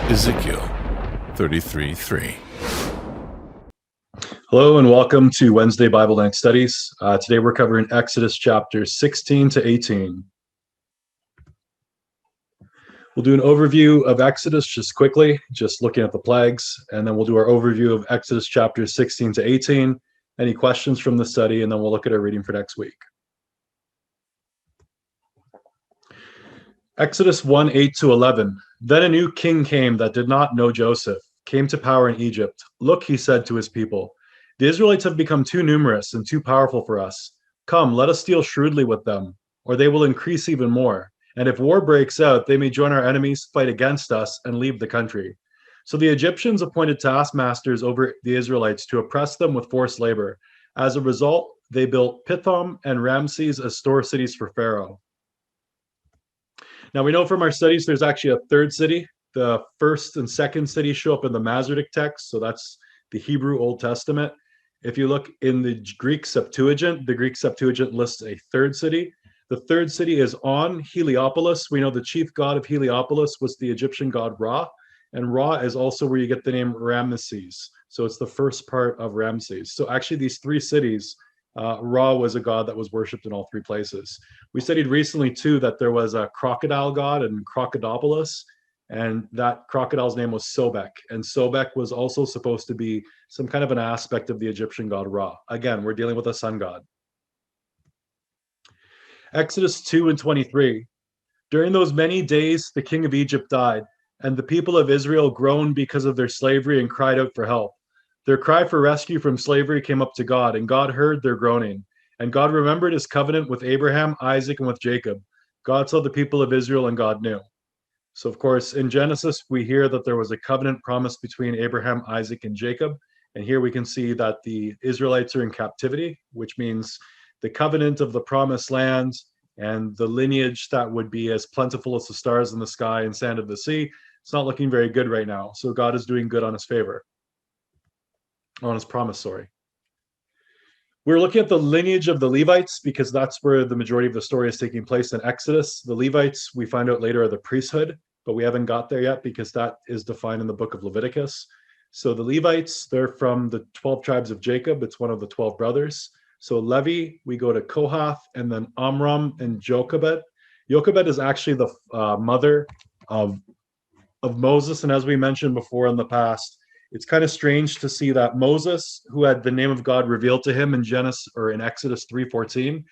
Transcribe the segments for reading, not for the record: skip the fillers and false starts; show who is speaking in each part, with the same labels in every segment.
Speaker 1: Ezekiel 33:3.
Speaker 2: Hello and welcome to Wednesday Bible Night Studies. Today we're covering Exodus chapters 16 to 18. We'll do an overview of Exodus just quickly, just looking at the plagues, and then we'll do our overview of Exodus chapters 16 to 18. Any questions from the study, and then we'll look at our reading for next week. Exodus 1, 8 to 11. Then a new king came that did not know Joseph, came to power in Egypt. Look, he said to his people, the Israelites have become too numerous and too powerful for us. Come, let us deal shrewdly with them, or they will increase even more. And if war breaks out, they may join our enemies, fight against us, and leave the country. So the Egyptians appointed taskmasters over the Israelites to oppress them with forced labor. As a result, they built Pithom and Ramses as store cities for Pharaoh. Now we know from our studies there's actually a third city. The first and second city show up in the Masoretic text, so that's the Hebrew Old Testament. If you look in the Greek Septuagint lists a third city. The third city is On, Heliopolis. We know the chief god of Heliopolis was the Egyptian god Ra, and Ra is also where you get the name Ramesses. So it's the first part of Ramses. So actually these three cities, Ra was a god that was worshipped in all three places. We studied recently too that there was a crocodile god in Crocodilopolis, and that crocodile's name was Sobek. And Sobek was also supposed to be some kind of an aspect of the Egyptian god Ra. Again, we're dealing with a sun god. Exodus 2 and 23. During those many days, the king of Egypt died, and the people of Israel groaned because of their slavery and cried out for help. Their cry for rescue from slavery came up to God, and God heard their groaning. And God remembered his covenant with Abraham, Isaac, and with Jacob. God saw the people of Israel, and God knew. So, of course, in Genesis, we hear that there was a covenant promise between Abraham, Isaac, and Jacob. And here we can see that the Israelites are in captivity, which means the covenant of the promised land and the lineage that would be as plentiful as the stars in the sky and sand of the sea. It's not looking very good right now. So God is doing good on his favor. On his promise, sorry. We're looking at the lineage of the Levites because that's where the majority of the story is taking place in Exodus. The Levites, we find out later, are the priesthood, but we haven't got there yet because that is defined in the book of Leviticus. So the Levites, they're from the 12 tribes of Jacob. It's one of the 12 brothers. So Levi, we go to Kohath, and then Amram and Jochebed. Jochebed is actually the mother of Moses, and as we mentioned before in the past, it's kind of strange to see that Moses, who had the name of God revealed to him in Exodus 3:14,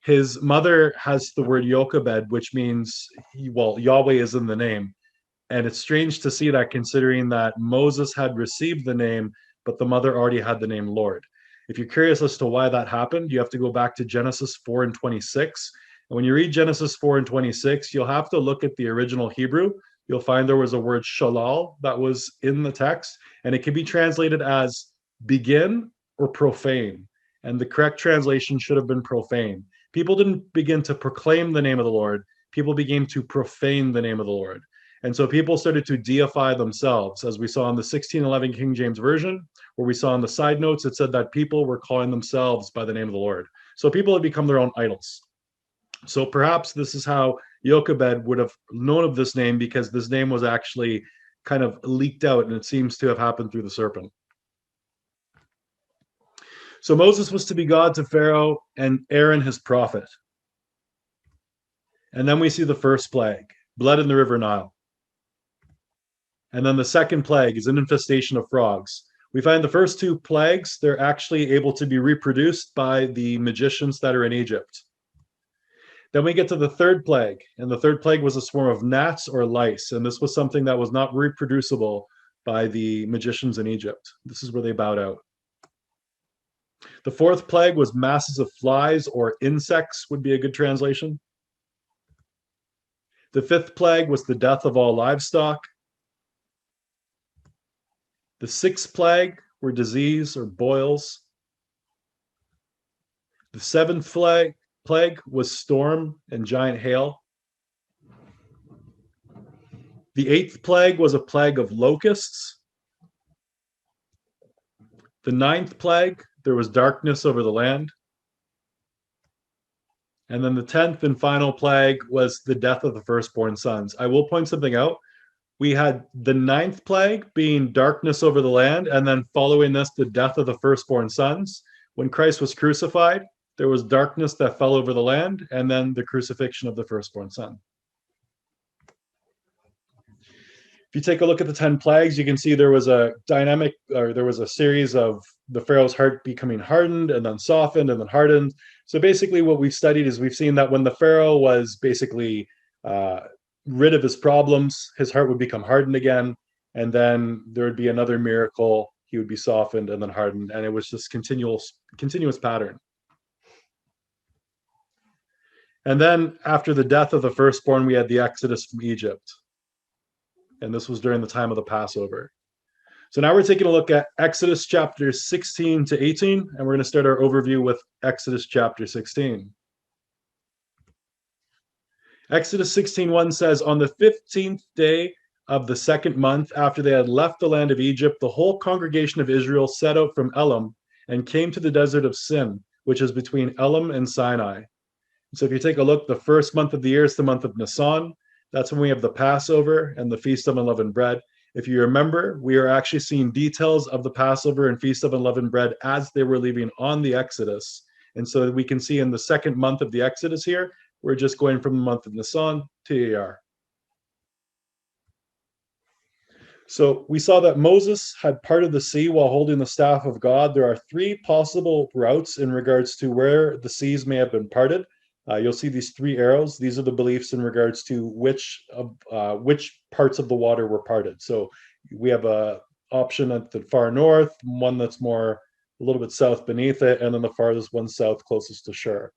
Speaker 2: his mother has the word Jochebed, which means, Yahweh is in the name. And it's strange to see that considering that Moses had received the name, but the mother already had the name Lord. If you're curious as to why that happened, you have to go back to Genesis 4 and 26. And when you read Genesis 4 and 26, you'll have to look at the original Hebrew. You'll find there was a word shalal that was in the text, and it can be translated as begin or profane. And the correct translation should have been profane. People didn't begin to proclaim the name of the Lord. People began to profane the name of the Lord. And so people started to deify themselves, as we saw in the 1611 King James Version, where we saw in the side notes, it said that people were calling themselves by the name of the Lord. So people had become their own idols. So perhaps this is how Jochebed would have known of this name, because this name was actually kind of leaked out, and it seems to have happened through the serpent. So Moses was to be God to Pharaoh and Aaron his prophet. And then we see the first plague, blood in the river Nile. And then the second plague is an infestation of frogs. We find the first two plagues, they're actually able to be reproduced by the magicians that are in Egypt. Then we get to the third plague, and the third plague was a swarm of gnats or lice, and this was something that was not reproducible by the magicians in Egypt. This is where they bowed out. The fourth plague was masses of flies, or insects would be a good translation. The fifth plague was the death of all livestock. The sixth plague were disease or boils. The seventh plague was storm and giant hail. The eighth plague was a plague of locusts. The ninth plague, there was darkness over the land. And then the 10th and final plague was the death of the firstborn sons. I will point something out. We had the 9th plague being darkness over the land, and then following this, the death of the firstborn sons. When Christ was crucified, there was darkness that fell over the land, and then the crucifixion of the firstborn son. If you take a look at the 10 plagues, you can see there was a series of the Pharaoh's heart becoming hardened and then softened and then hardened. So basically what we've studied is we've seen that when the Pharaoh was basically rid of his problems, his heart would become hardened again, and then there would be another miracle. He would be softened and then hardened, and it was this continuous pattern. And then after the death of the firstborn, we had the Exodus from Egypt. And this was during the time of the Passover. So now we're taking a look at Exodus chapter 16 to 18, and we're going to start our overview with Exodus chapter 16. Exodus 16:1 says, on the 15th day of the 2nd month, after they had left the land of Egypt, the whole congregation of Israel set out from Elim and came to the desert of Sin, which is between Elim and Sinai. So if you take a look, the first month of the year is the month of Nisan. That's when we have the Passover and the Feast of Unleavened Bread. If you remember, we are actually seeing details of the Passover and Feast of Unleavened Bread as they were leaving on the Exodus. And so we can see in the 2nd month of the Exodus here, we're just going from the month of Nisan to Iyar. So we saw that Moses had parted the sea while holding the staff of God. There are 3 possible routes in regards to where the seas may have been parted. You'll see these 3 arrows. These are the beliefs in regards to which parts of the water were parted. So we have a option at the far north, one that's more a little bit south beneath it, and then the farthest one south closest to shore.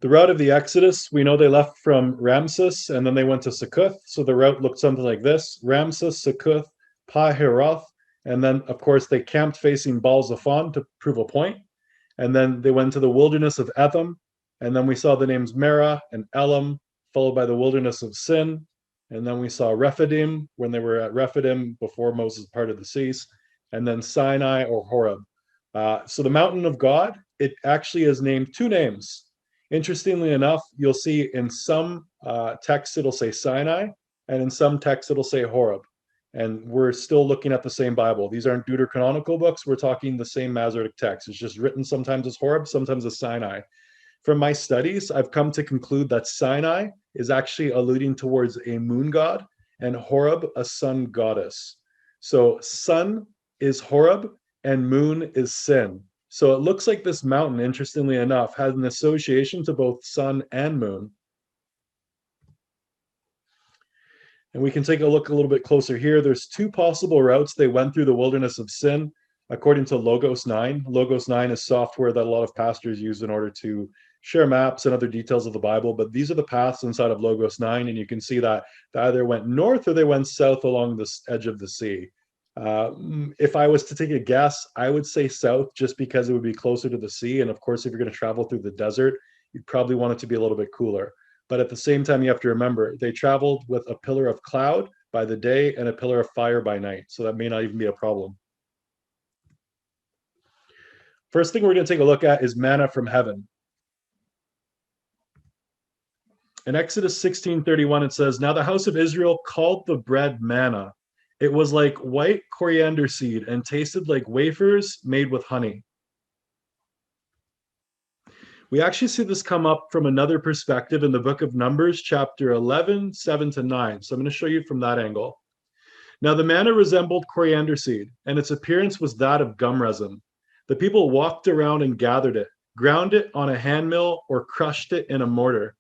Speaker 2: The route of the Exodus, we know they left from Ramses and then they went to Succoth. So the route looked something like this: Ramses, Succoth, Pi-Hahiroth, and then of course they camped facing Baal-Zephon to prove a point. And then they went to the wilderness of Etham, and then we saw the names Merah and Elam, followed by the wilderness of Sin, and then we saw Rephidim when they were at Rephidim before Moses parted the seas, and then Sinai or Horeb. So the mountain of God, it actually is named 2 names. Interestingly enough, you'll see in some texts it'll say Sinai, and in some texts it'll say Horeb. And we're still looking at the same Bible. These aren't deuterocanonical books. We're talking the same Masoretic text. It's just written sometimes as Horeb, sometimes as Sinai. From my studies, I've come to conclude that Sinai is actually alluding towards a moon god and Horeb, a sun goddess. So sun is Horeb and moon is Sin. So it looks like this mountain, interestingly enough, has an association to both sun and moon. And we can take a look a little bit closer here. There's 2 possible routes they went through the wilderness of Sin, according to Logos 9. Logos 9 is software that a lot of pastors use in order to share maps and other details of the Bible. But these are the paths inside of Logos 9, and you can see that they either went north or they went south along this edge of the sea. If I was to take a guess, I would say south, just because it would be closer to the sea. And of course, if you're going to travel through the desert, you'd probably want it to be a little bit cooler. But at the same time, you have to remember, they traveled with a pillar of cloud by the day and a pillar of fire by night. So that may not even be a problem. First thing we're going to take a look at is manna from heaven. In Exodus 16:31, it says, now the house of Israel called the bread manna. It was like white coriander seed and tasted like wafers made with honey. We actually see this come up from another perspective in the book of Numbers, chapter 11, 7-9. So I'm going to show you from that angle. Now the manna resembled coriander seed, and its appearance was that of gum resin. The people walked around and gathered it, ground it on a hand mill or crushed it in a mortar,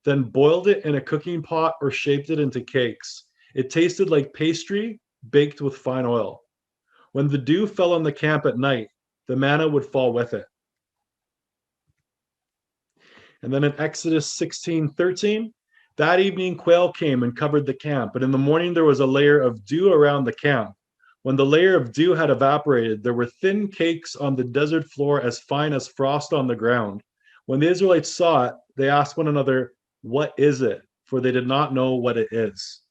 Speaker 2: then boiled it in a cooking pot or shaped it into cakes. It tasted like pastry baked with fine oil. When the dew fell on the camp at night, the manna would fall with it. And then in Exodus 16:13, that evening quail came and covered the camp, and in the morning there was a layer of dew around the camp. When the layer of dew had evaporated, there were thin cakes on the desert floor as fine as frost on the ground. When the Israelites saw it, they asked one another, what is it? For they did not know what it is.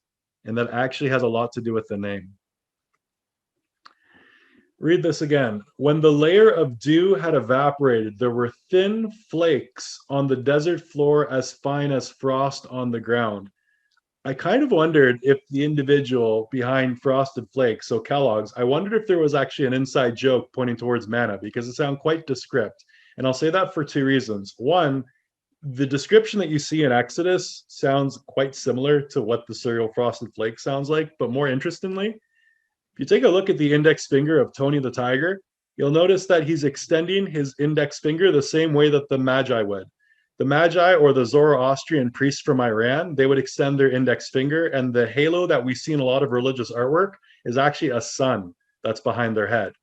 Speaker 2: And that actually has a lot to do with the name. Read this again. When the layer of dew had evaporated, there were thin flakes on the desert floor as fine as frost on the ground. I kind of wondered if the individual behind Frosted Flakes, so Kellogg's, I wondered if there was actually an inside joke pointing towards manna because it sounded quite descriptive. And I'll say that for two reasons. One, the description that you see in Exodus sounds quite similar to what the cereal Frosted Flakes sounds like. But more interestingly, if you take a look at the index finger of Tony the Tiger, you'll notice that he's extending his index finger the same way that the Magi would. The Magi, or the Zoroastrian priests from Iran, they would extend their index finger, and the halo that we see in a lot of religious artwork is actually a sun that's behind their head.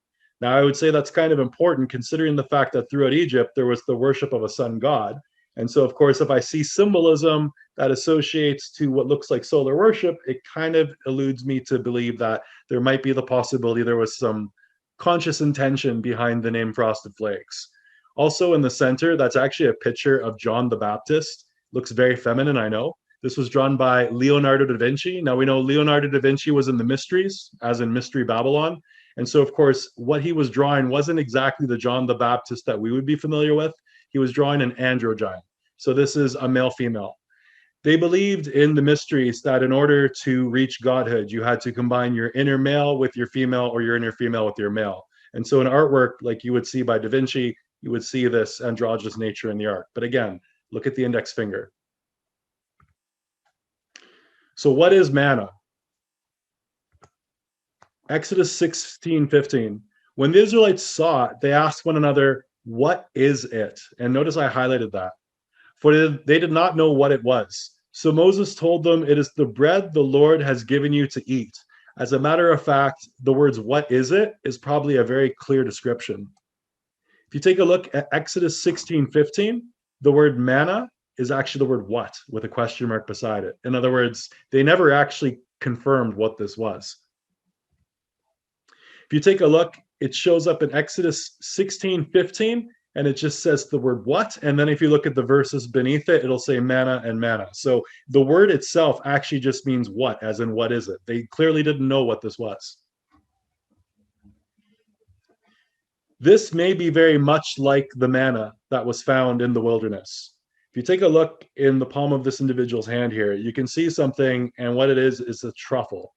Speaker 2: Now, I would say that's kind of important considering the fact that throughout Egypt, there was the worship of a sun god. And so, of course, if I see symbolism that associates to what looks like solar worship, it kind of eludes me to believe that there might be the possibility there was some conscious intention behind the name Frosted Flakes. Also in the center, that's actually a picture of John the Baptist. Looks very feminine, I know. This was drawn by Leonardo da Vinci. Now we know Leonardo da Vinci was in the Mysteries, as in Mystery Babylon. And so, of course, what he was drawing wasn't exactly the John the Baptist that we would be familiar with. He was drawing an androgyne. So this is a male-female. They believed in the Mysteries that in order to reach godhood, you had to combine your inner male with your female or your inner female with your male. And so in artwork, like you would see by Da Vinci, you would see this androgynous nature in the art. But again, look at the index finger. So what is manna? Exodus 16:15. When the Israelites saw it, they asked one another, "What is it?" And notice I highlighted that. For they did not know what it was. So Moses told them, "It is the bread the Lord has given you to eat." As a matter of fact, the words "what is it" is probably a very clear description. If you take a look at Exodus 16:15, the word manna is actually the word "what" with a question mark beside it. In other words, they never actually confirmed what this was. If you take a look, it shows up in Exodus 16:15, and it just says the word "what," and then if you look at the verses beneath it, it'll say manna and manna. So the word itself actually just means "what," as in what is it. They clearly didn't know what this was. This may be very much like the manna that was found in the wilderness. If you take a look in the palm of this individual's hand here, you can see something, and what it is a truffle.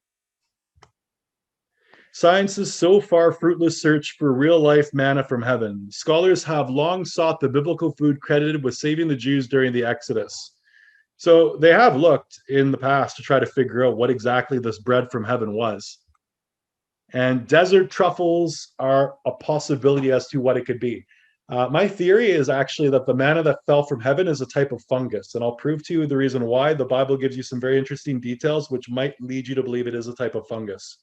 Speaker 2: Science's so far fruitless search for real-life manna from heaven. Scholars have long sought the biblical food credited with saving the Jews during the Exodus. So they have looked in the past to try to figure out what exactly this bread from heaven was. And desert truffles are a possibility as to what it could be. My theory is actually that the manna that fell from heaven is a type of fungus, and I'll prove to you the reason why. The Bible gives you some very interesting details, which might lead you to believe it is a type of fungus.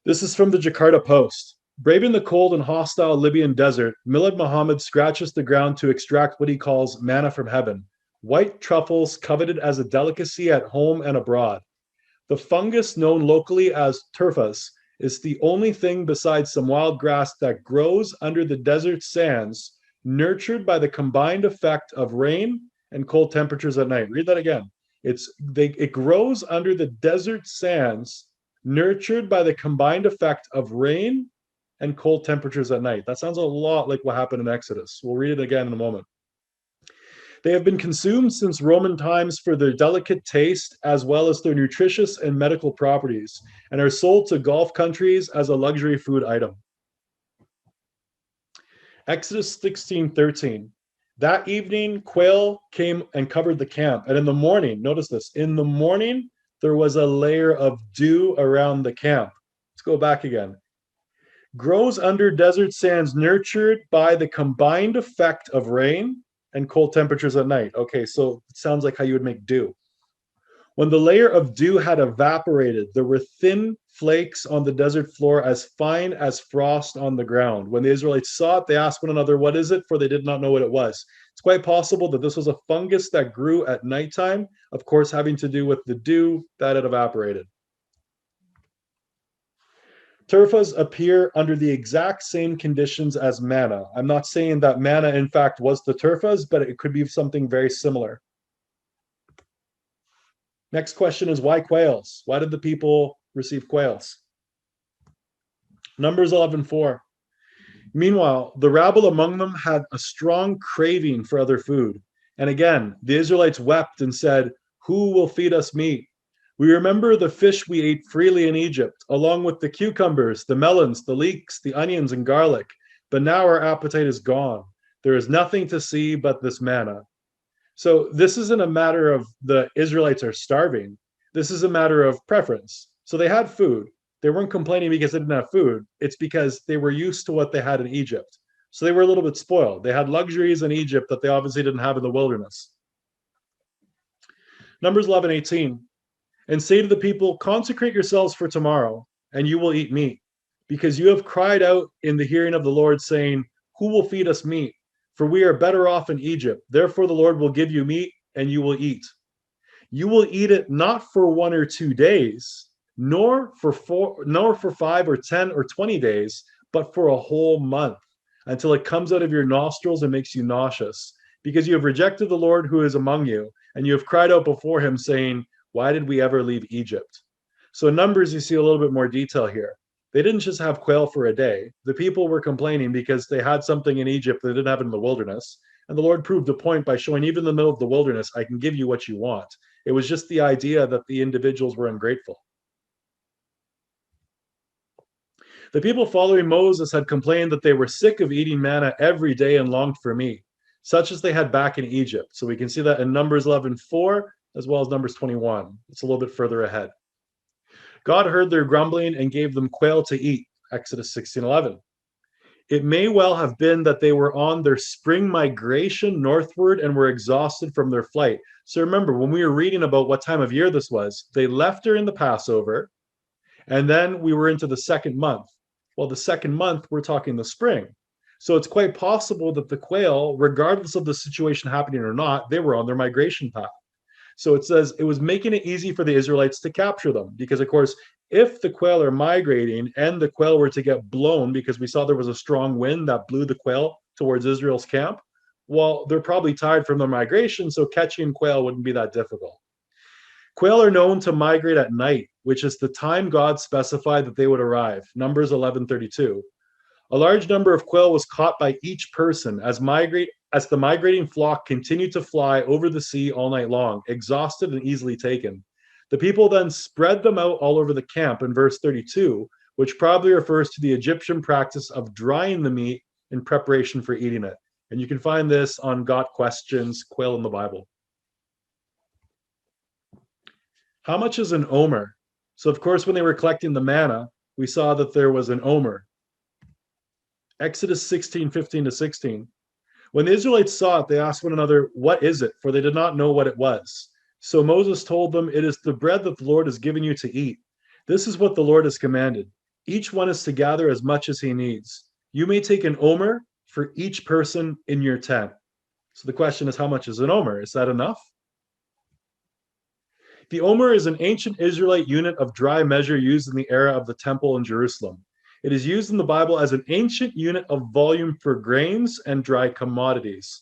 Speaker 2: This is from the Jakarta Post. Braving the cold and hostile Libyan desert, Milad Muhammad scratches the ground to extract what he calls manna from heaven, white truffles coveted as a delicacy at home and abroad. The fungus known locally as turfas is the only thing besides some wild grass that grows under the desert sands, nurtured by the combined effect of rain and cold temperatures at night. Read that again. It grows under the desert sands, nurtured by the combined effect of rain and cold temperatures at night. That sounds a lot like what happened in Exodus. We'll read it again in a moment. They have been consumed since Roman times for their delicate taste as well as their nutritious and medical properties, and are sold to Gulf countries as a luxury food item. Exodus 16:13. That evening, quail came and covered the camp, and in the morning, notice this, in the morning, there was a layer of dew around the camp. Let's go back again. Grows under desert sands, nurtured by the combined effect of rain and cold temperatures at night. Okay, so it sounds like how you would make dew. When the layer of dew had evaporated, there were thin flakes on the desert floor as fine as frost on the ground. When the Israelites saw it, they asked one another, "What is it?" For they did not know what it was. It's quite possible that this was a fungus that grew at nighttime, of course, having to do with the dew that had evaporated. Turfas appear under the exact same conditions as manna. I'm not saying that manna, in fact, was the turfas, but it could be something very similar. Next question is, why quails? Why did the people receive quails? Numbers 11:4. Meanwhile, the rabble among them had a strong craving for other food. And again, the Israelites wept and said, Who will feed us meat? We remember the fish we ate freely in Egypt, along with the cucumbers, the melons, the leeks, the onions, and garlic. But now our appetite is gone. There is nothing to see but this manna. So this isn't a matter of the Israelites are starving. This is a matter of preference. So they had food. They weren't complaining because they didn't have food. It's because they were used to what they had in Egypt. So they were a little bit spoiled. They had luxuries in Egypt that they obviously didn't have in the wilderness. Numbers 11:18. And say to the people, consecrate yourselves for tomorrow, and you will eat meat, because you have cried out in the hearing of the Lord, saying, who will feed us meat? For we are better off in Egypt. Therefore the Lord will give you meat, and you will eat. You will eat it not for 1 or 2 days, nor for 5 or 10 or 20 days, but for a whole month, until it comes out of your nostrils and makes you nauseous, because you have rejected the Lord who is among you, and you have cried out before him, saying, why did we ever leave Egypt? So in Numbers, you see a little bit more detail here. They didn't just have quail for a day. The people were complaining because they had something in Egypt that didn't have in the wilderness. And the Lord proved the point by showing, even in the middle of the wilderness, I can give you what you want. It was just the idea that the individuals were ungrateful. The people following Moses had complained that they were sick of eating manna every day and longed for meat, such as they had back in Egypt. So we can see that in Numbers 11:4, as well as Numbers 21. It's a little bit further ahead. God heard their grumbling and gave them quail to eat, Exodus 16:11. It may well have been that they were on their spring migration northward and were exhausted from their flight. So remember, when we were reading about what time of year this was, they left during the Passover, and then we were into the second month. Well, the second month, we're talking the spring. So it's quite possible that the quail, regardless of the situation happening or not, they were on their migration path. So it says it was making it easy for the Israelites to capture them, because of course, if the quail are migrating and the quail were to get blown, because we saw there was a strong wind that blew the quail towards Israel's camp, well, they're probably tired from their migration, so catching quail wouldn't be that difficult. Quail are known to migrate at night, which is the time God specified that they would arrive, Numbers 11:32. A large number of quail was caught by each person as the migrating flock continued to fly over the sea all night long, exhausted and easily taken. The people then spread them out all over the camp in verse 32, which probably refers to the Egyptian practice of drying the meat in preparation for eating it. And you can find this on Got Questions, Quail in the Bible. How much is an omer? So of course, when they were collecting the manna, we saw that there was an omer. Exodus 16:15-16. When the Israelites saw it, they asked one another, what is it? For they did not know what it was. So Moses told them, it is the bread that the Lord has given you to eat. This is what the Lord has commanded. Each one is to gather as much as he needs. You may take an omer for each person in your tent. So the question is, how much is an omer? Is that enough? The omer is an ancient Israelite unit of dry measure used in the era of the temple in Jerusalem. It is used in the Bible as an ancient unit of volume for grains and dry commodities.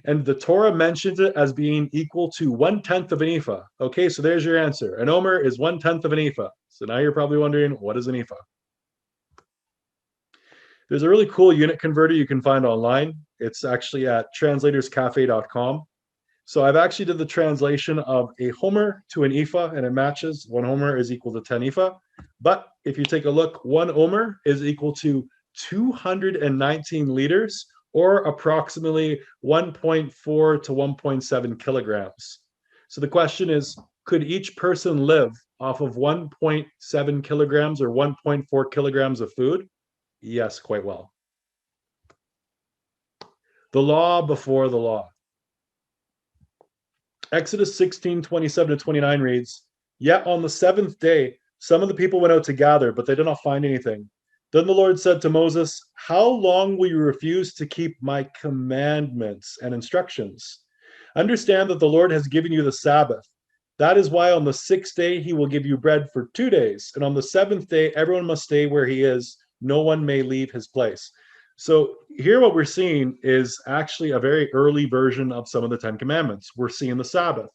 Speaker 2: And the Torah mentions it as being equal to 1/10 of an ephah. Okay, so there's your answer. An omer is 1/10 of an ephah. So now you're probably wondering, what is an ephah? There's a really cool unit converter you can find online. It's actually at translatorscafe.com. So I've actually did the translation of a homer to an ephah, and it matches. 1 homer is equal to 10 ephah. But if you take a look, 1 omer is equal to 219 liters, or approximately 1.4 to 1.7 kilograms. So the question is, could each person live off of 1.7 kilograms or 1.4 kilograms of food? Yes, quite well. The law before the law. Exodus 16:27-29 reads, yet on the 7th day, some of the people went out to gather, but they did not find anything. Then the Lord said to Moses, how long will you refuse to keep my commandments and instructions? Understand that the Lord has given you the Sabbath. That is why on the 6th day he will give you bread for 2 days, and on the 7th day everyone must stay where he is. No one may leave his place. So here what we're seeing is actually a very early version of some of the 10 Commandments. We're seeing the Sabbath.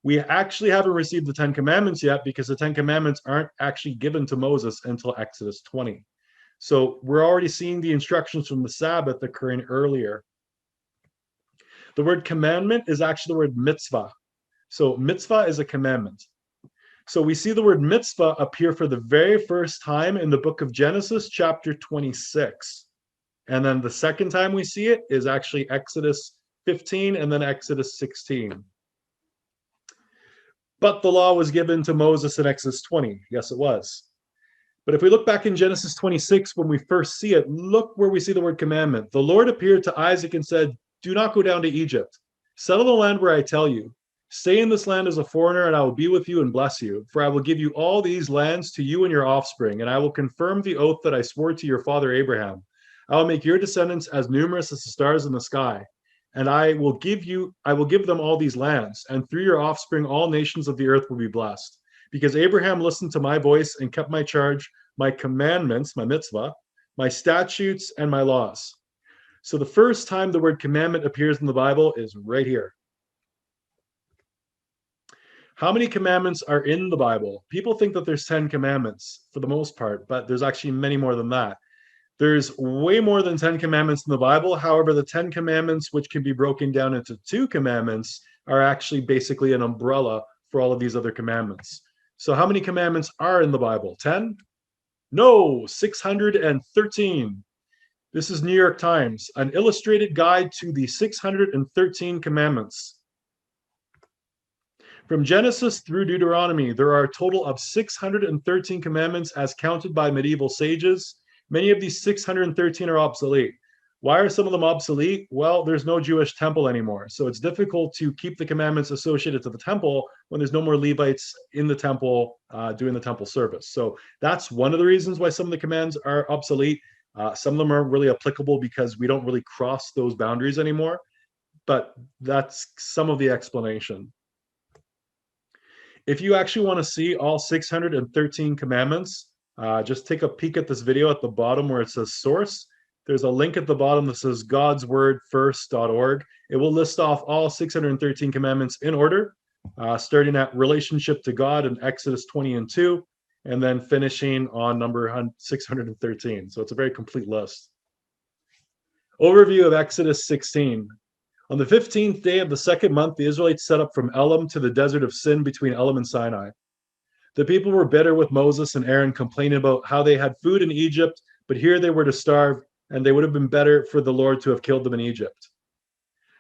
Speaker 2: We actually haven't received the 10 Commandments yet because the 10 Commandments aren't actually given to Moses until Exodus 20. So we're already seeing the instructions from the Sabbath occurring earlier. The word commandment is actually the word mitzvah. So mitzvah is a commandment. So we see the word mitzvah appear for the very first time in the book of Genesis, chapter 26. And then the second time we see it is actually Exodus 15 and then Exodus 16. But the law was given to Moses in Exodus 20. Yes, it was. But if we look back in Genesis 26, when we first see it, look where we see the word commandment. The Lord appeared to Isaac and said, "Do not go down to Egypt. Settle the land where I tell you. Stay in this land as a foreigner, and I will be with you and bless you. For I will give you all these lands to you and your offspring, and I will confirm the oath that I swore to your father Abraham. I will make your descendants as numerous as the stars in the sky. And I will give them all these lands, and through your offspring all nations of the earth will be blessed. Because Abraham listened to my voice and kept my charge, my commandments, my mitzvah, my statutes, and my laws." So the first time the word commandment appears in the Bible is right here. How many commandments are in the Bible? People think that there's 10 commandments for the most part, but there's actually many more than that. There's way more than 10 commandments in the Bible. However, the 10 commandments, which can be broken down into 2 commandments, are actually basically an umbrella for all of these other commandments. So how many commandments are in the Bible? 10? No, 613. This is New York Times, an illustrated guide to the 613 commandments. From Genesis through Deuteronomy, there are a total of 613 commandments as counted by medieval sages. Many of these 613 are obsolete. Why are some of them obsolete? Well, there's no Jewish temple anymore. So it's difficult to keep the commandments associated to the temple when there's no more Levites in the temple doing the temple service. So that's one of the reasons why some of the commands are obsolete. Some of them aren't really applicable because we don't really cross those boundaries anymore. But that's some of the explanation. If you actually want to see all 613 commandments, just take a peek at this video at the bottom where it says source. There's a link at the bottom that says godswordfirst.org. It will list off all 613 commandments in order, starting at relationship to God in Exodus 20 and 2, and then finishing on number 613. So it's a very complete list. Overview of Exodus 16. On the 15th day of the second month, the Israelites set up from Elim to the desert of Sin between Elim and Sinai. The people were bitter with Moses and Aaron, complaining about how they had food in Egypt, but here they were to starve, and they would have been better for the Lord to have killed them in Egypt.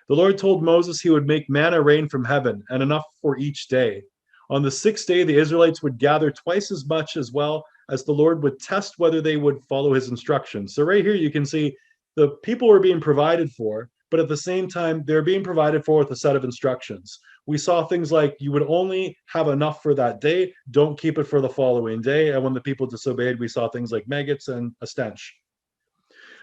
Speaker 2: The Lord told Moses he would make manna rain from heaven, and enough for each day. On the 6th day, the Israelites would gather twice as much as well, as the Lord would test whether they would follow his instructions. So right here you can see the people were being provided for, but at the same time, they're being provided for with a set of instructions. We saw things like you would only have enough for that day, don't keep it for the following day. And when the people disobeyed, we saw things like maggots and a stench.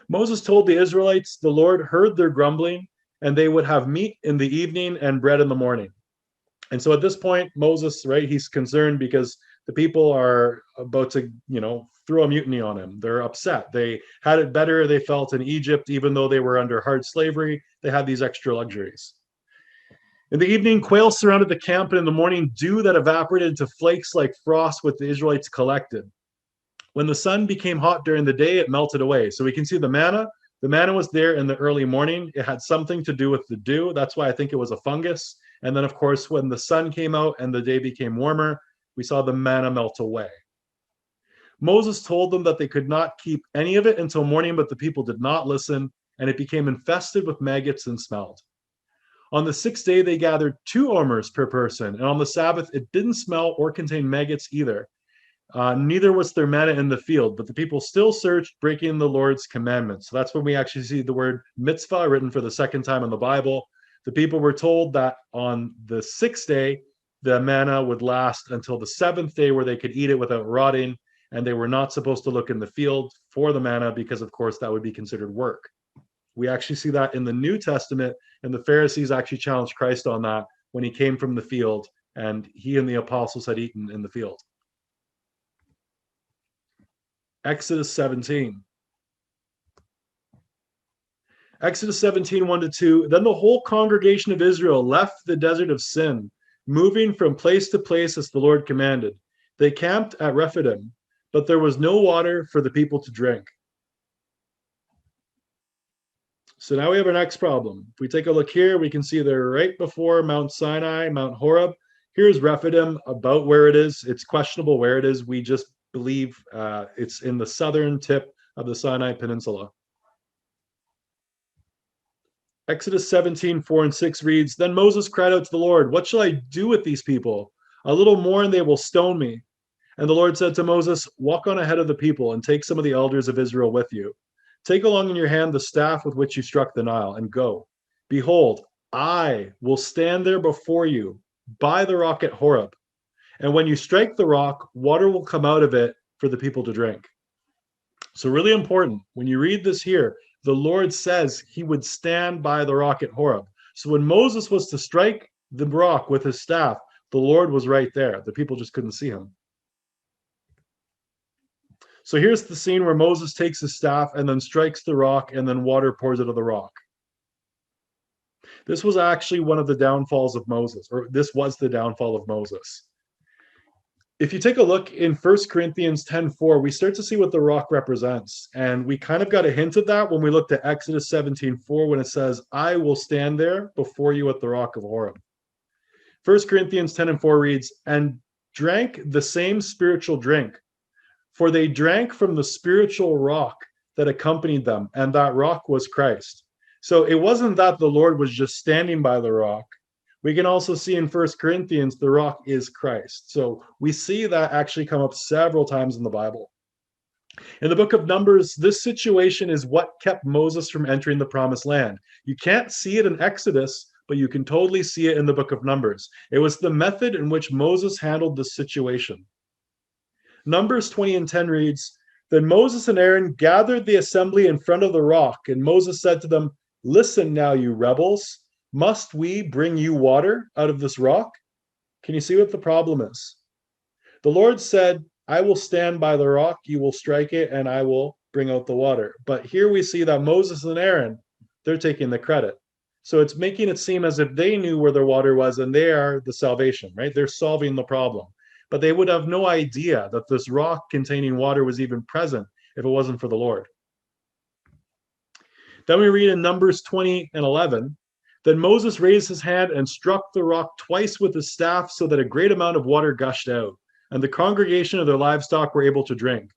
Speaker 2: Moses told the Israelites the Lord heard their grumbling, and they would have meat in the evening and bread in the morning. And so at this point, Moses, right, he's concerned because the people are about to, throw a mutiny on him. They're upset. They had it better, they felt, in Egypt, even though they were under hard slavery. They had these extra luxuries. In the evening, quail surrounded the camp, and in the morning, dew that evaporated into flakes like frost what the Israelites collected. When the sun became hot during the day, it melted away. So we can see the manna. The manna was there in the early morning. It had something to do with the dew. That's why I think it was a fungus. And then, of course, when the sun came out and the day became warmer, we saw the manna melt away. Moses told them that they could not keep any of it until morning, but the people did not listen, and it became infested with maggots and smelled. On the 6th day, they gathered 2 omers per person, and on the Sabbath, it didn't smell or contain maggots either. Neither was there manna in the field, but the people still searched, breaking the Lord's commandments. So that's when we actually see the word mitzvah written for the second time in the Bible. The people were told that on the 6th day, the manna would last until the 7th day where they could eat it without rotting, and they were not supposed to look in the field for the manna because, of course, that would be considered work. We actually see that in the New Testament, and the Pharisees actually challenged Christ on that when he came from the field, and he and the apostles had eaten in the field. Exodus 17. Exodus 17, 1-2. Then the whole congregation of Israel left the desert of Sin, moving from place to place as the Lord commanded. They camped at Rephidim, but there was no water for the people to drink. So now we have our next problem. If we take a look here, we can see they're right before Mount Sinai, Mount Horeb. Here's Rephidim, about where it is. It's questionable where it is. We just believe it's in the southern tip of the Sinai Peninsula. Exodus 17:4-6 reads, Then Moses cried out to the Lord, What shall I do with these people? A little more and they will stone me. And the Lord said to Moses, Walk on ahead of the people and take some of the elders of Israel with you. Take along in your hand the staff with which you struck the Nile and go. Behold, I will stand there before you by the rock at Horeb. And when you strike the rock, water will come out of it for the people to drink. So really important, when you read this here, the Lord says he would stand by the rock at Horeb. So when Moses was to strike the rock with his staff, the Lord was right there. The people just couldn't see him. So here's the scene where Moses takes his staff and then strikes the rock, and then water pours out of the rock. This was actually one of the downfalls of Moses, or this was the downfall of Moses. If you take a look in 1 Corinthians 10:4, we start to see what the rock represents. And we kind of got a hint of that when we looked at Exodus 17:4, when it says, I will stand there before you at the rock of Horeb. 1 Corinthians 10:4 reads, And drank the same spiritual drink, for they drank from the spiritual rock that accompanied them, and that rock was Christ. So it wasn't that the Lord was just standing by the rock. We can also see in 1 Corinthians, the rock is Christ. So we see that actually come up several times in the Bible. In the book of Numbers, this situation is what kept Moses from entering the promised land. You can't see it in Exodus, but you can totally see it in the book of Numbers. It was the method in which Moses handled the situation. Numbers 20:10 reads, Then Moses and Aaron gathered the assembly in front of the rock, and Moses said to them, Listen now, you rebels. Must we bring you water out of this rock? Can you see what the problem is? The Lord said, I will stand by the rock, you will strike it, and I will bring out the water. But here we see that Moses and Aaron, they're taking the credit. So it's making it seem as if they knew where the water was and they are the salvation, right? They're solving the problem. But they would have no idea that this rock containing water was even present if it wasn't for the Lord. Then we read in Numbers 20:11, Then Moses raised his hand and struck the rock twice with his staff so that a great amount of water gushed out, and the congregation of their livestock were able to drink.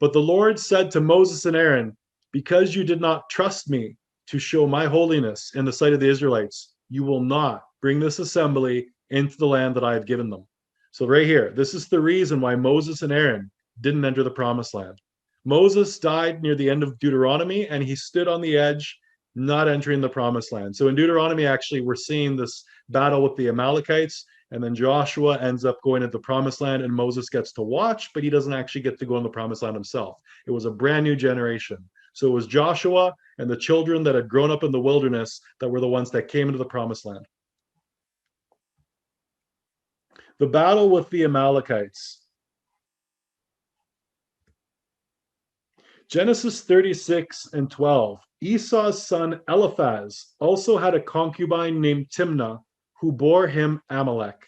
Speaker 2: But the Lord said to Moses and Aaron, Because you did not trust me to show my holiness in the sight of the Israelites, you will not bring this assembly into the land that I have given them. So right here, this is the reason why Moses and Aaron didn't enter the promised land. Moses died near the end of Deuteronomy, and he stood on the edge, not entering the promised land. So in Deuteronomy, actually, we're seeing this battle with the Amalekites, and then Joshua ends up going into the promised land, and Moses gets to watch, but he doesn't actually get to go in the promised land himself. It was a brand new generation. So it was Joshua and the children that had grown up in the wilderness that were the ones that came into the promised land. The battle with the Amalekites. Genesis 36:12. Esau's son Eliphaz also had a concubine named Timnah, who bore him Amalek.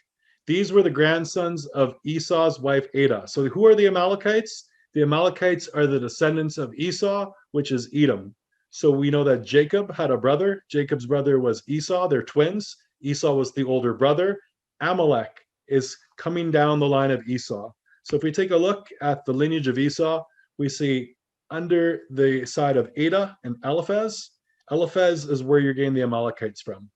Speaker 2: These were the grandsons of Esau's wife Adah. So who are the Amalekites? The Amalekites are the descendants of Esau, which is Edom. So we know that Jacob had a brother. Jacob's brother was Esau. They're twins. Esau was the older brother. Amalek is coming down the line of Esau. So if we take a look at the lineage of Esau, we see under the side of Adah and Eliphaz. Eliphaz is where you're getting the Amalekites from.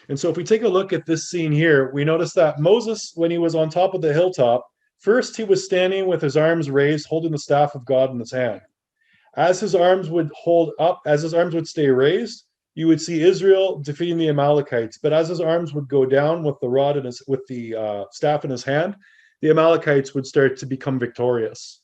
Speaker 2: And so if we take a look at this scene here, we notice that Moses, when he was on top of the hilltop, first he was standing with his arms raised, holding the staff of God in his hand. As his arms would hold up, as his arms would stay raised, you would see Israel defeating the Amalekites. But as his arms would go down with the rod in his, with the staff in his hand, the Amalekites would start to become victorious.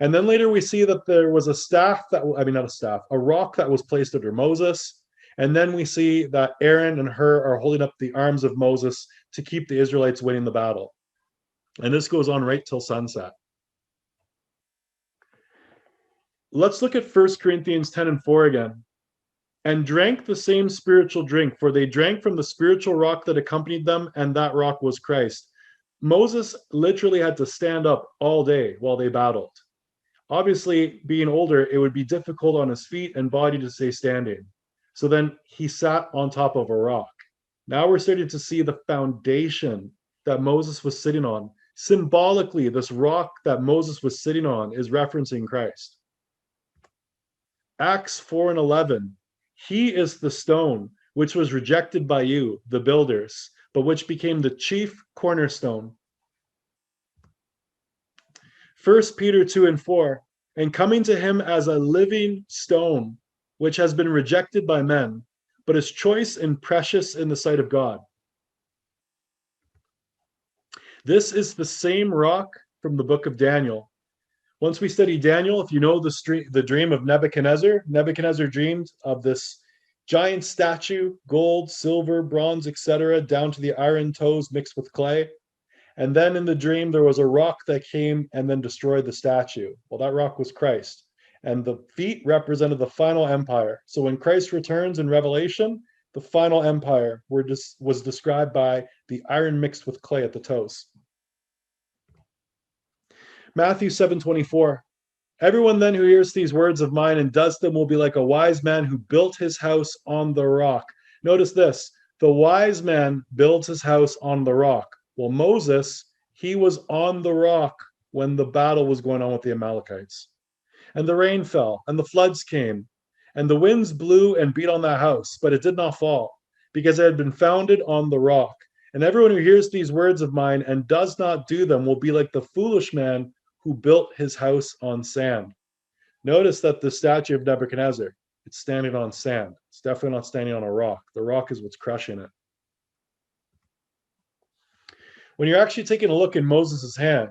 Speaker 2: And then later we see that there was a staff that, not a staff, a rock that was placed under Moses. And then we see that Aaron and Hur are holding up the arms of Moses to keep the Israelites winning the battle. And this goes on right till sunset. Let's look at 1 Corinthians 10:4 again. And drank the same spiritual drink, for they drank from the spiritual rock that accompanied them, and that rock was Christ. Moses literally had to stand up all day while they battled. Obviously, being older, it would be difficult on his feet and body to stay standing. So then he sat on top of a rock. Now we're starting to see the foundation that Moses was sitting on. Symbolically, this rock that Moses was sitting on is referencing Christ. Acts 4 and 11. He is the stone which was rejected by you, the builders, but which became the chief cornerstone. 1 Peter 2 and 4. And coming to him as a living stone, which has been rejected by men, but is choice and precious in the sight of God. This is the same rock from the book of Daniel. Once we study Daniel, if you know the dream of Nebuchadnezzar, Nebuchadnezzar dreamed of this giant statue, gold, silver, bronze, etc., down to the iron toes mixed with clay. And then in the dream, there was a rock that came and then destroyed the statue. Well, that rock was Christ. And the feet represented the final empire. So when Christ returns in Revelation, the final empire was described by the iron mixed with clay at the toes. Matthew 7:24. Everyone then who hears these words of mine and does them will be like a wise man who built his house on the rock. Notice this. The wise man builds his house on the rock. Well, Moses, he was on the rock when the battle was going on with the Amalekites. And the rain fell, and the floods came, and the winds blew and beat on that house, but it did not fall, because it had been founded on the rock. And everyone who hears these words of mine and does not do them will be like the foolish man who built his house on sand. Notice that the statue of Nebuchadnezzar, it's standing on sand. It's definitely not standing on a rock. The rock is what's crushing it. When you're actually taking a look in Moses' hand,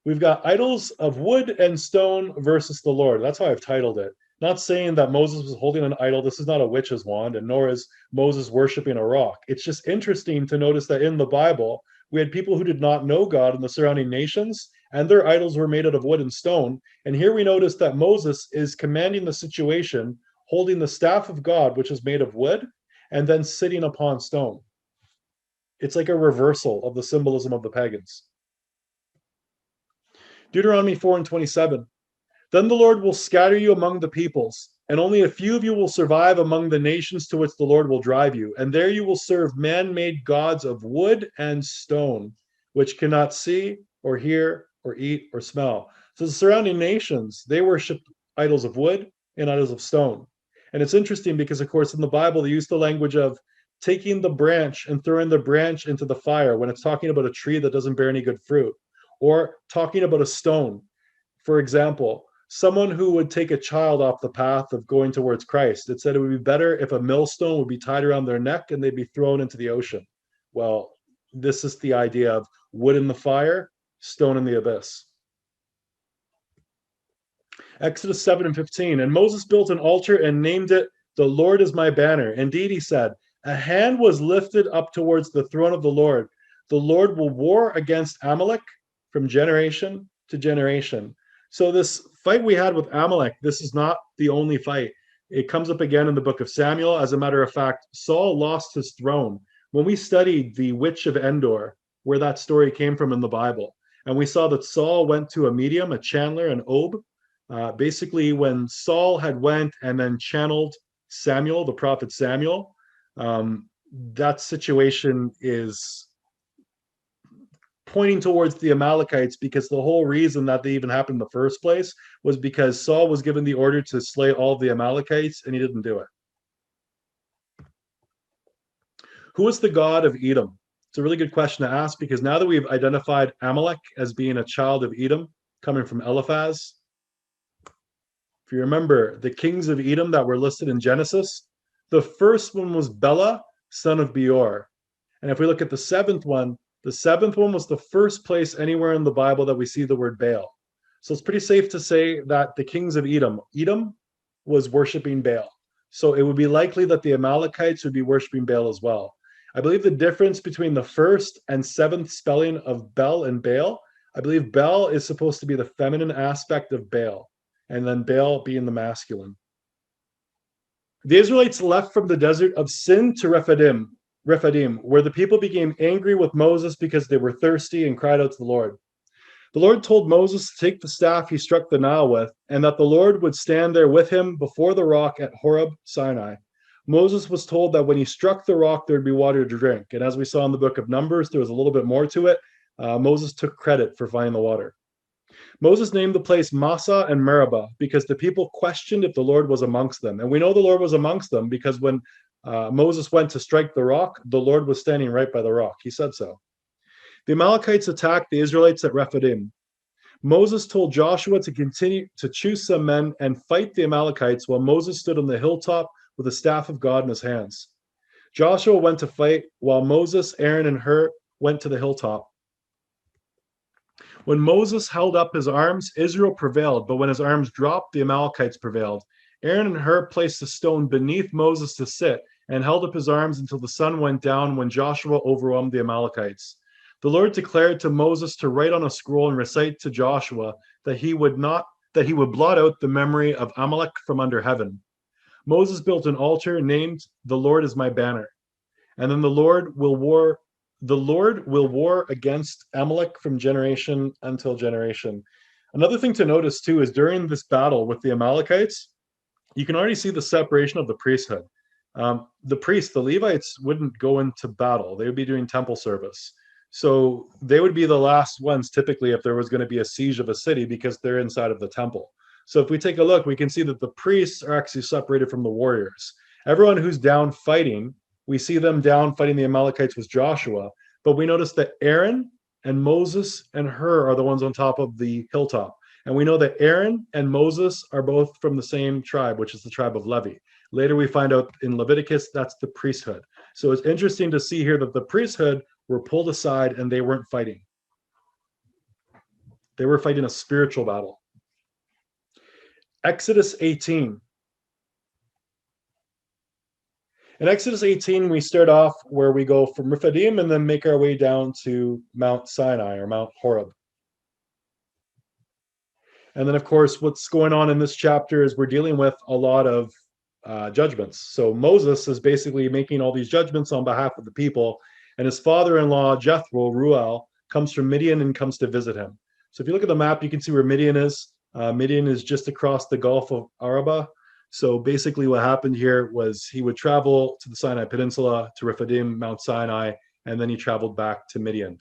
Speaker 2: we've got idols of wood and stone versus the Lord. That's how I've titled it. Not saying that Moses was holding an idol. This is not a witch's wand, and nor is Moses worshiping a rock. It's just interesting to notice that in the Bible, we had people who did not know God in the surrounding nations, and their idols were made out of wood and stone. And here we notice that Moses is commanding the situation, holding the staff of God, which is made of wood, and then sitting upon stone. It's like a reversal of the symbolism of the pagans. Deuteronomy 4 and 27. Then the Lord will scatter you among the peoples, and only a few of you will survive among the nations to which the Lord will drive you. And there you will serve man-made gods of wood and stone, which cannot see or hear or eat or smell. So the surrounding nations, they worship idols of wood and idols of stone. And it's interesting because, of course, in the Bible, they use the language of taking the branch and throwing the branch into the fire when it's talking about a tree that doesn't bear any good fruit, or talking about a stone. For example, someone who would take a child off the path of going towards Christ, it said it would be better if a millstone would be tied around their neck and they'd be thrown into the ocean. Well, this is the idea of wood in the fire, stone in the abyss. Exodus 7 and 15. And Moses built an altar and named it, "The Lord is my banner." Indeed, he said, a hand was lifted up towards the throne of the Lord. The Lord will war against Amalek from generation to generation. So this fight we had with Amalek, this is not the only fight. It comes up again in the book of Samuel. As a matter of fact, Saul lost his throne. When we studied the Witch of Endor, where that story came from in the Bible, and we saw that Saul went to a medium, a channeler, an Ob. Basically, when Saul had went and then channeled Samuel, the prophet Samuel, that situation is pointing towards the Amalekites, because the whole reason that they even happened in the first place was because Saul was given the order to slay all the Amalekites, and he didn't do it. Who is the god of Edom? It's a really good question to ask, because now that we've identified Amalek as being a child of Edom, coming from Eliphaz, if you remember the kings of Edom that were listed in Genesis, the first one was Bela, son of Beor. And if we look at the seventh one was the first place anywhere in the Bible that we see the word Baal. So it's pretty safe to say that the kings of Edom was worshiping Baal. So it would be likely that the Amalekites would be worshiping Baal as well. I believe the difference between the first and seventh spelling of Bel and Baal, I believe Bel is supposed to be the feminine aspect of Baal, and then Baal being the masculine. The Israelites left from the desert of Sin to Rephidim, where the people became angry with Moses because they were thirsty and cried out to the Lord. The Lord told Moses to take the staff he struck the Nile with, and that the Lord would stand there with him before the rock at Horeb, Sinai. Moses was told that when he struck the rock, there'd be water to drink. And as we saw in the book of Numbers, there was a little bit more to it. Moses took credit for finding the water. Moses named the place Massa and Meribah because the people questioned if the Lord was amongst them. And we know the Lord was amongst them because when Moses went to strike the rock, the Lord was standing right by the rock. He said so. The Amalekites attacked the Israelites at Rephidim. Moses told Joshua to continue to choose some men and fight the Amalekites while Moses stood on the hilltop with the staff of God in his hands. Joshua went to fight while Moses, Aaron, and Hur went to the hilltop. When Moses held up his arms, Israel prevailed, but when his arms dropped, the Amalekites prevailed. Aaron and Hur placed a stone beneath Moses to sit and held up his arms until the sun went down when Joshua overwhelmed the Amalekites. The Lord declared to Moses to write on a scroll and recite to Joshua that he would blot out the memory of Amalek from under heaven. Moses built an altar named "The Lord is my banner." And then the Lord will war against Amalek from generation until generation. Another thing to notice too is during this battle with the Amalekites, you can already see the separation of the priesthood. The priests, the Levites, wouldn't go into battle. They would be doing temple service. So they would be the last ones typically if there was going to be a siege of a city because they're inside of the temple. So if we take a look, we can see that the priests are actually separated from the warriors. Everyone who's down fighting, we see them down fighting the Amalekites with Joshua, but we notice that Aaron and Moses and Hur are the ones on top of the hilltop. And we know that Aaron and Moses are both from the same tribe, which is the tribe of Levi. Later we find out in Leviticus, that's the priesthood. So it's interesting to see here that the priesthood were pulled aside and they weren't fighting. They were fighting a spiritual battle. Exodus 18. In Exodus 18, we start off where we go from Rephidim and then make our way down to Mount Sinai or Mount Horeb. And then, of course, what's going on in this chapter is we're dealing with a lot of judgments. So Moses is basically making all these judgments on behalf of the people, and his father-in-law, Jethro, Ruel, comes from Midian and comes to visit him. So if you look at the map, you can see where Midian is. Midian is just across the Gulf of Araba. So basically what happened here was he would travel to the Sinai Peninsula, to Rephidim, Mount Sinai, and then he traveled back to Midian.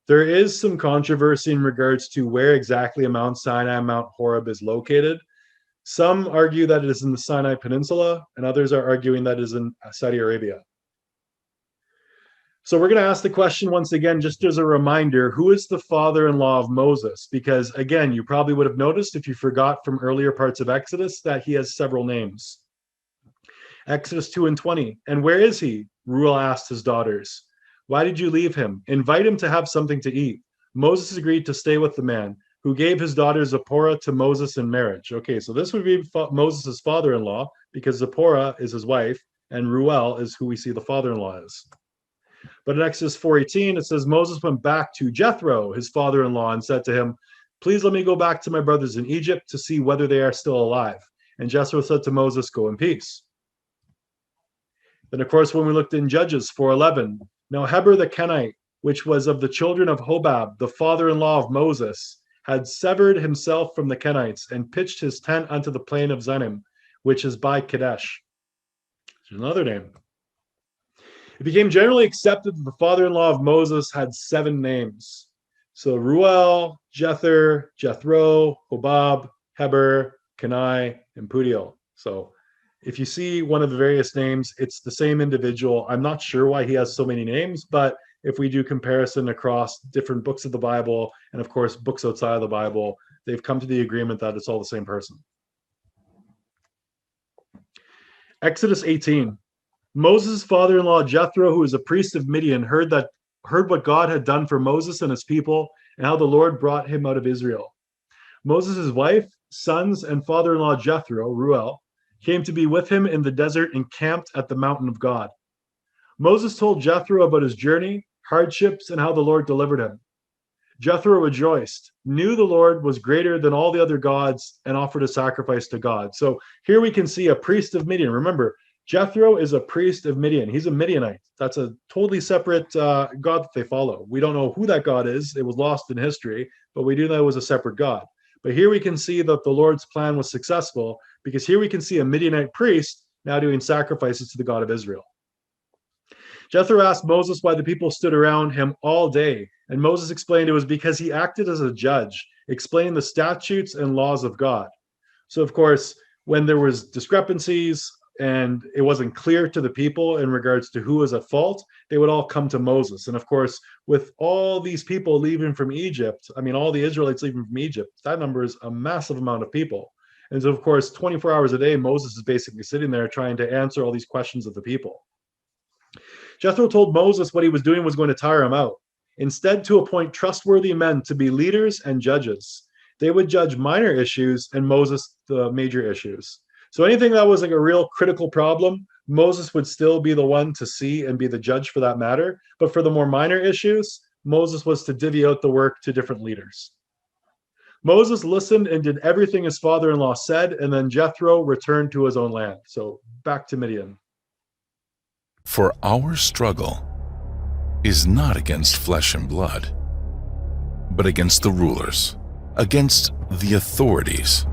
Speaker 2: There is some controversy in regards to where exactly Mount Sinai and Mount Horeb is located. Some argue that it is in the Sinai Peninsula, and others are arguing that it is in Saudi Arabia. So we're going to ask the question once again, just as a reminder, who is the father-in-law of Moses? Because again, you probably would have noticed if you forgot from earlier parts of Exodus that he has several names. Exodus 2:20, and where is he? Ruel asked his daughters. Why did you leave him? Invite him to have something to eat. Moses agreed to stay with the man, who gave his daughter Zipporah to Moses in marriage. Okay, so this would be Moses' father-in-law, because Zipporah is his wife, and Ruel is who we see the father-in-law is. But in Exodus 4:18, it says, Moses went back to Jethro, his father-in-law, and said to him, please let me go back to my brothers in Egypt to see whether they are still alive. And Jethro said to Moses, go in peace. Then, of course, when we looked in Judges 4:11, now Heber the Kenite, which was of the children of Hobab, the father-in-law of Moses, had severed himself from the Kenites and pitched his tent unto the plain of Zenim, which is by Kadesh. There's another name. It became generally accepted that the father-in-law of Moses had 7 names. So Ruel, Jether, Jethro, Hobab, Heber, Kenai, and Pudiel. So if you see one of the various names, it's the same individual. I'm not sure why he has so many names, but if we do comparison across different books of the Bible, and of course books outside of the Bible, they've come to the agreement that it's all the same person. Exodus 18. Moses' father-in-law Jethro, who is a priest of Midian, heard what God had done for Moses and his people, and how the Lord brought him out of Israel. Moses' wife, sons, and father-in-law Jethro, Ruel, came to be with him in the desert and camped at the mountain of God. Moses told Jethro about his journey, hardships, and how the Lord delivered him. Jethro rejoiced, knew the Lord was greater than all the other gods, and offered a sacrifice to God. So here we can see a priest of Midian. Remember, Jethro is a priest of Midian. He's a Midianite. That's a totally separate God that they follow. We don't know who that God is. It was lost in history, but we do know it was a separate God. But here we can see that the Lord's plan was successful, because here we can see a Midianite priest now doing sacrifices to the God of Israel. Jethro asked Moses why the people stood around him all day, and Moses explained it was because he acted as a judge, explaining the statutes and laws of God. So, of course, when there was discrepancies and it wasn't clear to the people in regards to who was at fault, they would all come to Moses. And of course, with all these people leaving from Egypt, I mean, all the Israelites leaving from Egypt, that number is a massive amount of people. And so, of course, 24 hours a day, Moses is basically sitting there trying to answer all these questions of the people. Jethro told Moses what he was doing was going to tire him out. Instead, to appoint trustworthy men to be leaders and judges. They would judge minor issues and Moses the major issues. So anything that was like a real critical problem, Moses would still be the one to see and be the judge for that matter. But for the more minor issues, Moses was to divvy out the work to different leaders. Moses listened and did everything his father-in-law said, and then Jethro returned to his own land. So back to Midian.
Speaker 1: For our struggle is not against flesh and blood, but against the rulers, against the authorities,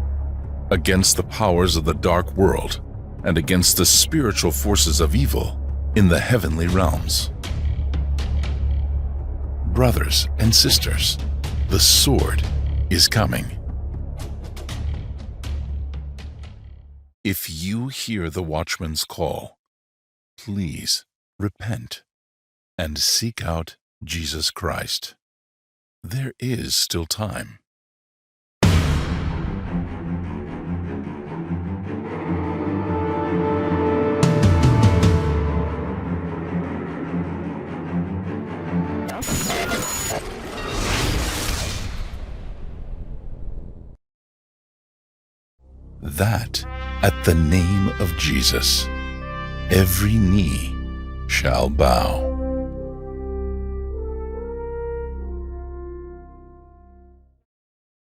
Speaker 1: against the powers of the dark world, and against the spiritual forces of evil in the heavenly realms. Brothers and sisters, the sword is coming. If you hear the watchman's call, please repent and seek out Jesus Christ. There is still time. That at the name of Jesus, every knee shall bow.